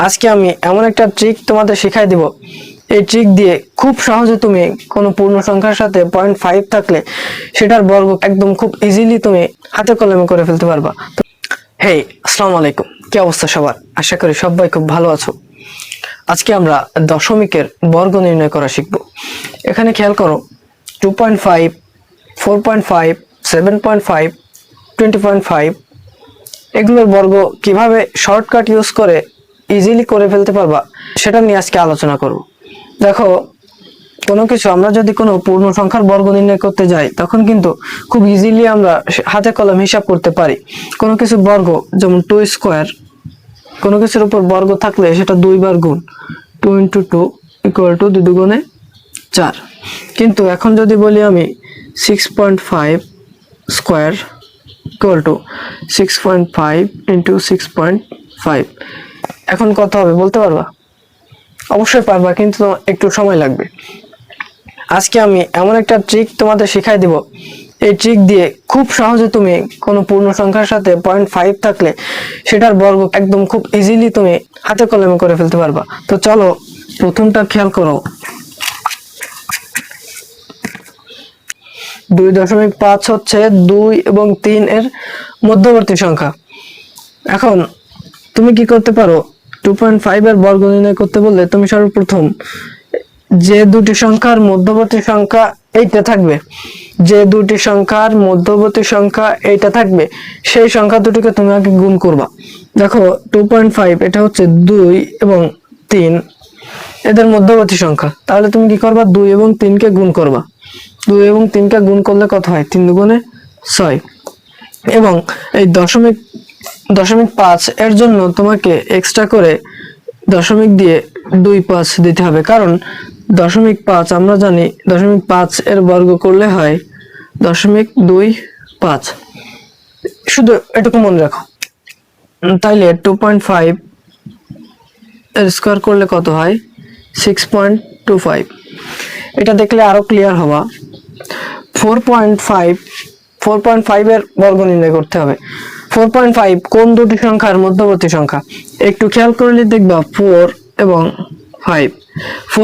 আজকে আমি এমন একটা ট্রিক তোমাদের শেখাই দিব। এই ট্রিক দিয়ে খুব সহজে তুমি কোনো পূর্ণ সংখ্যার সাথে 0.5 থাকলে সেটার বর্গ একদম খুব ইজিলি তুমি হাতে কলমে করে ফেলতে পারবা। হেই, আসসালামু আলাইকুম, কি অবস্থা সবার? আশা করি সবাই খুব ভালো আছো। আজকে আমরা দশমিকের বর্গ নির্ণয় করা শিখব। এখানে খেয়াল করো, 2.5, 4.5, 7.5, 20.5 এগুলোর বর্গ কিভাবে শর্টকাট ইউজ করে ইজিলি করে ফেলতে পারবা সেটা নিয়ে আজকে আলোচনা করব। দেখো, কোনো কিছু আমরা যদি কোনো পূর্ণ সংখ্যার বর্গ নির্ণয় করতে যাই তখন কিন্তু খুব ইজিলি আমরা হাতে কলম হিসাব করতে পারি। কোনো কিছু বর্গ যেমন 2 স্কোয়ার, কোনো কিছুর উপর বর্গ থাকলে সেটা 2 বার গুণ, 2 × 2 = 2 দুগুণে 4। কিন্তু এখন যদি বলি আমি 6.5 স্কোয়ার = 6.5 × 6.5, এখন কত হবে বলতে পারবা? অবশ্যই পারবা, কিন্তু একটু সময় লাগবে। আজকে আমি এমন একটা ট্রিক তোমাদের শেখাই দিব। এই ট্রিক দিয়ে খুব সহজে তুমি কোনো পূর্ণ সংখ্যার সাথে 0.5 থাকলে সেটার বর্গ একদম খুব ইজিলি তুমি হাতে কলমে করে ফেলতে পারবা। তো চলো, প্রথমটা খেয়াল করো, 2.5 হচ্ছে 2 এবং 3 এর মধ্যবর্তী সংখ্যা। এখন তুমি কি করতে পারো, 2.5 এর বর্গ নির্ণয় করতে বললে তুমি সর্বপ্রথম যে দুটি সংখ্যার মধ্যবর্তী সংখ্যা এইটা থাকবে, যে দুটি সংখ্যার মধ্যবর্তী সংখ্যা এইটা থাকবে, সেই সংখ্যা দুটিকে তুমি আগে গুণ করবা। দেখো, 2.5 এটা হচ্ছে 2 এবং 3 এদের মধ্যবর্তী সংখ্যা, তাহলে তুমি কি করবা, 2 এবং 3 কে গুণ করবা। 2 এবং 3 কে গুণ করলে কত হয়? 3 দুগুণে 6। এবং এই 0.5 এর জন্য তোমাকে এক্সট্রা করে দশমিক দিয়ে 2.5 দিতে হবে, কারণ 0.5 আমরা জানি 0.5 এর বর্গ করলে হয় 0.25। শুধু এটুকু মনে রাখো। তাইলে 2.5 এর স্কোয়ার করলে কত হয়? 6.25। এটা দেখলে আরো ক্লিয়ার হবা। 4.5 এর বর্গ নির্ণয় করতে হবে। 4.5 কোন দুটি সংখ্যার মধ্যবর্তী সংখ্যা? একটু খেয়াল করলে দেখবা 4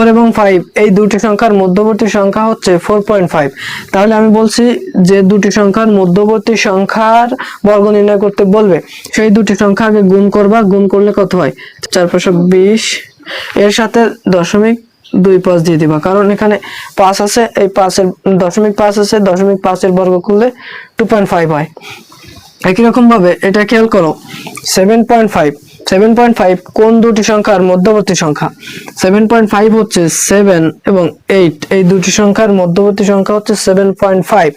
এবং 5 এই দুটি সংখ্যার মধ্যবর্তী সংখ্যা হচ্ছে 4.5। তাহলে আমি বলছি, যে দুটি সংখ্যার মধ্যবর্তী সংখ্যার বর্গ নির্ণয় করতে বলবে সেই দুটি সংখ্যা আগে গুণ করবা। গুণ করলে কত হয়? 4 × 5 = 20। এর সাথে 0.25 দিয়ে দিবা, কারণ এখানে 5 আছে, এই 5 এর 0.5 আছে, 0.5 এর বর্গ করলে 2.5 হয়। একই রকম ভাবে এটা খেয়াল করো, 7.5 কোন দুটি সংখ্যার মধ্যবর্তী সংখ্যা? 7.5 হচ্ছে 7 এবং 8, এই দুটি সংখ্যার মধ্যবর্তী সংখ্যা হচ্ছে 7.5।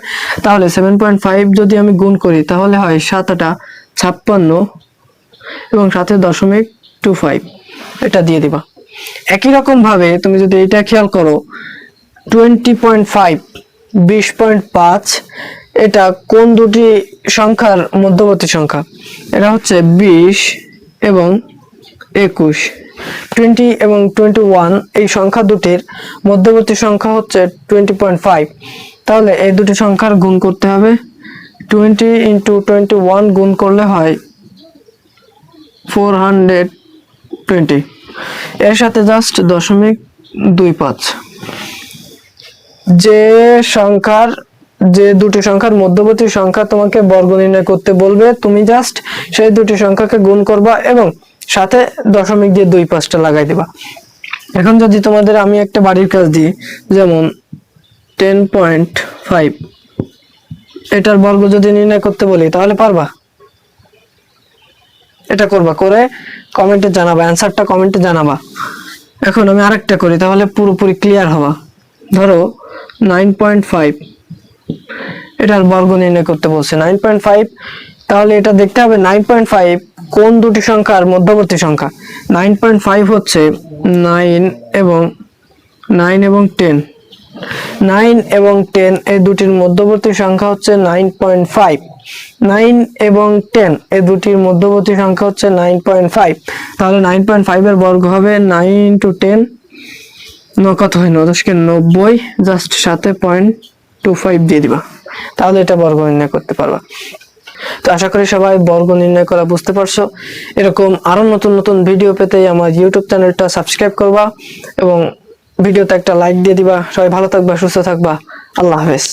তাহলে 7.5 যদি আমি গুণ করি তাহলে হয় 7 × 8 = 56 এবং সাথে 0.25 এটা দিয়ে দিবা। একই রকম ভাবে তুমি যদি এটা খেয়াল করো, 20.5 20.5 এটা কোন দুটি সংখ্যার মধ্যবর্তী সংখ্যা? এটা হচ্ছে 20 এবং 21। 20 এবং 21 এই সংখ্যা দুটির মধ্যবর্তী সংখ্যা হচ্ছে 20.5। তাহলে এই দুটি সংখ্যার গুণ করতে হবে। 20 × 21 গুণ করলে হয় 420। এর সাথে জাস্ট 0.25। যে দুটি সংখ্যার মধ্যবর্তী সংখ্যা তোমাকে বর্গ নির্ণয় করতে বলবে, তুমি জাস্ট সেই দুটি সংখ্যাকে গুণ করবা এবং সাথে দশমিক দিয়ে 2.5টা লাগাই দিবা। এখন যদি তোমাদের আমি একটা বাড়ির কাজ দিই, যেমন 10.5, এটার বর্গ যদি নির্ণয় করতে বলি তাহলে পারবা? এটা করবা, করে কমেন্টে জানাবা, অ্যানসারটা কমেন্টে জানাবা। এখন আমি আরেকটা করি, তাহলে পুরোপুরি ক্লিয়ার হবা। ধরো 9.5, এটার বর্গ নির্ণয় করতে বলছে 9.5। তাহলে এটা দেখতে হবে 9.5 কোন দুটি সংখ্যার মধ্যবর্তী সংখ্যা? 9.5 হচ্ছে 9 এবং 10। 9 এবং 10 এই দুটির মধ্যবর্তী সংখ্যা হচ্ছে 9.5। 9 এবং 10 এই দুটির মধ্যবর্তী সংখ্যা হচ্ছে 9.5। তাহলে 9.5 এর বর্গ হবে 9 × 10, কত হয়? 9×10 = 90, জাস্ট সাথে 0.25 দিয়ে দিবা, তাহলে এটা বর্গ নির্ণয় করতে পারবা। তো আশা করি সবাই বর্গ নির্ণয় করা বুঝতে পারছো। এরকম আরো নতুন নতুন ভিডিও পেতে আমার ইউটিউব চ্যানেলটা সাবস্ক্রাইব করবা এবং ভিডিওতে একটা লাইক দিয়ে দিবা। সবাই ভালো থাকবা, সুস্থ থাকবা। আল্লাহ হাফেজ।